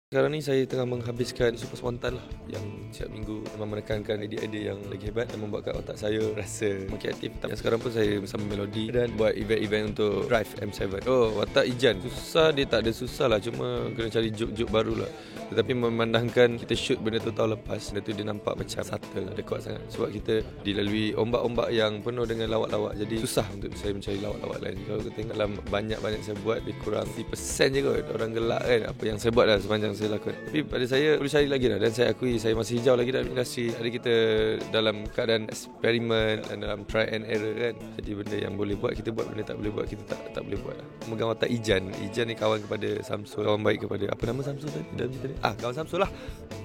Sekarang ni saya tengah menghabiskan Super Spontan lah, yang setiap minggu memang menekankan idea-idea yang lagi hebat dan membuatkan otak saya rasa makin aktif. Yang sekarang pun saya bersama Melody dan buat event-event untuk Drive M7. Oh, watak Ijan susah, dia tak ada susah lah, cuma kena cari joke-joke baru lah. Tetapi memandangkan kita shoot benda tu tahun lepas, benda tu dia nampak macam subtle, ada kuat sangat. Sebab kita dilalui ombak-ombak yang penuh dengan lawak-lawak, jadi susah untuk saya mencari lawak-lawak lain. Kalau kita tengok dalam banyak-banyak saya buat, lebih kurang 10% je kot orang gelak kan apa yang saya buat lah sepanjang saya lakukan. Tapi pada saya perlu cari lagi lah, dan saya akui saya masih hijau lagi dalam industri. Ada kita dalam keadaan eksperimen dan dalam try and error kan. Jadi benda yang boleh buat kita buat, benda tak boleh buat kita tak boleh buat lah. Memegang watak Ijan ni kawan kepada Samsul, kawan baik kepada apa nama Samsul tadi dalam cerita ni? Kawan Samsul lah,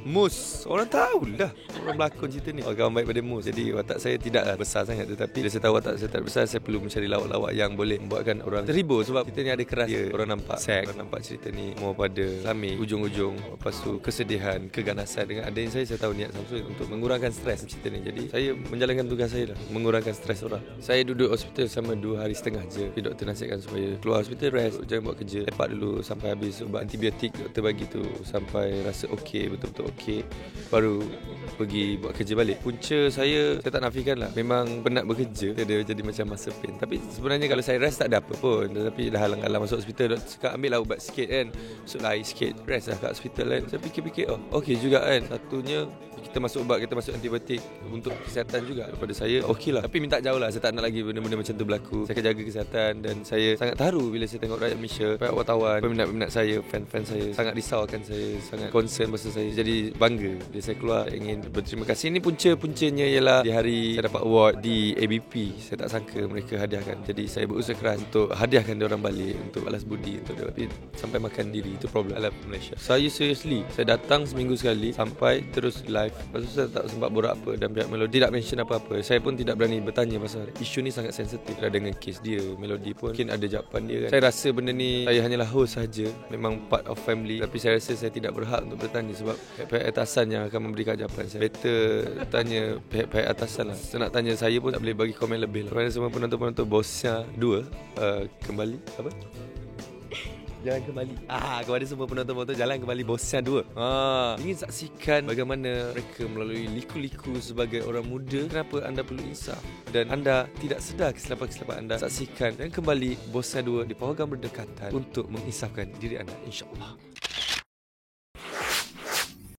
Mus. Orang tahu lah, orang berlakon cerita ni kawan baik pada Mus. Jadi watak saya tidaklah besar sangat, tetapi bila saya tahu watak saya tak besar, saya perlu mencari lawak-lawak yang boleh membuatkan orang terhibur. Sebab kita ni ada keras dia. Orang nampak seks, orang nampak cerita ni mau pada Lami, ujung-ujung lepas tu kesedihan, keganasan. Dengan adanya saya tahu niat Samsul untuk mengurangkan stres cerita ni. Jadi saya menjalankan tugas saya lah, mengurangkan stres orang. Saya duduk hospital selama 2.5 hari je. Tapi doktor nasihatkan supaya keluar hospital, rest, jangan buat kerja, lepak dulu sampai habis ubat antibiotik doktor bagi tu, sampai rasa okey, betul-betul okey, baru pergi buat kerja balik. Punca saya tak nafikan lah, memang penat bekerja, dia jadi macam masa pain. Tapi sebenarnya kalau saya rest tak ada apa pun. Tetapi dah halang-halang masuk hospital, doktor cakap ambil lah ubat sikit kan, masuk air sikit, rest lah kat hospital kan. Saya fikir-fikir, okey juga kan. Satunya kita masuk ubat, kita masuk antibiotik untuk kesihatan juga. Daripada saya okey lah, tapi minta jauh lah. Saya tak nak lagi benda-benda macam tu berlaku. Saya akan jaga kesihatan. Dan saya sangat terharu bila saya tengok rakyat Malaysia, rakyat wartawan, peminat-peminat saya, fan-fan saya sangat risaukan saya, sangat concern pasal saya. Jadi bangga bila saya keluar, ingin berterima kasih. Ini puncanya ialah di hari saya dapat award di ABP. Saya tak sangka mereka hadiahkan. Jadi saya berusaha keras untuk hadiahkan dia orang balik, untuk balas budi untuk dia. Tapi sampai makan diri, itu problem alam Malaysia. Saya seriously, saya datang seminggu sekali, sampai terus live. Lepas tu saya tak sempat borak apa, dan pihak Melody tidak mention apa-apa. Saya pun tidak berani bertanya pasal isu ni sangat sensitif lah. Dengan kes dia, Melody pun mungkin ada jawapan dia kan. Saya rasa benda ni saya hanyalah host saja, memang part of family. Tapi saya rasa saya tidak berhak untuk bertanya, sebab pihak atasan yang akan memberikan jawapan. Saya better tanya pihak atasan lah. Saya nak tanya, saya pun tak boleh bagi komen lebih lah. Kepada semua penonton-penonton, Bosnya 2 kembali apa? Jalan kembali. Kepada semua penonton-penonton, jalan kembali Bosnya 2. Ingin saksikan bagaimana mereka melalui liku-liku sebagai orang muda. Kenapa anda perlu insaf dan anda tidak sedar kesilapan-kesilapan anda. Saksikan dan kembali Bosnya 2 di program berdekatan untuk menginsafkan diri anda, insya-Allah.